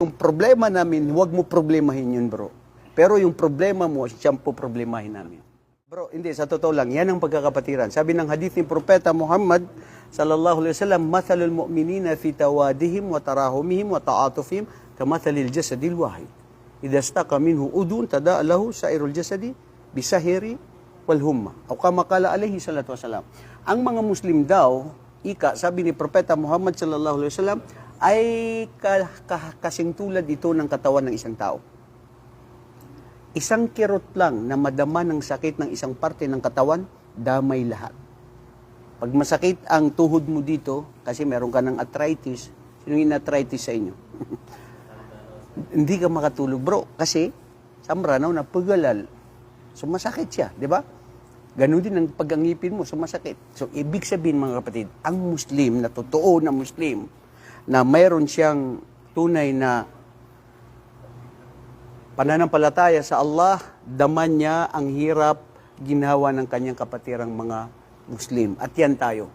Yung problema namin, huwag mo problemahin yun, bro. Pero yung problema mo, siyang po problemahin namin. Bro, hindi, sa totoo lang, yan ang pagkakapatiran. Sabi ng hadith ni Propeta Muhammad, sallallahu alaihi wasallam, mathalul mu'minina fi tawadihim wa tarahumihim wa ta'atufihim kamathalil jasadil wahid. Idha staqa minhu udun tada' lahu sairul jasadi bisahiri wal humma. O kama kala alaihi salatu wasalam. Ang mga Muslim daw, sabi ni Propeta Muhammad sallallahu alaihi wasallam, ay kasing tulad ito ng katawan ng isang tao. Isang kirot lang na madama ng sakit ng isang parte ng katawan, damay lahat. Pag masakit ang tuhod mo dito, kasi meron ka ng arthritis, sino yung arthritis sa inyo? Hindi ka makatulog, bro. Kasi, samranaw na pagalal. Sumasakit siya, di ba? Ganun din ang pag-angipin mo, sumasakit. So, ibig sabihin mga kapatid, ang Muslim, na totoo na Muslim, na mayroon siyang tunay na pananampalataya sa Allah, daman niya ang hirap ginawa ng kanyang kapatirang mga Muslim. At yan tayo.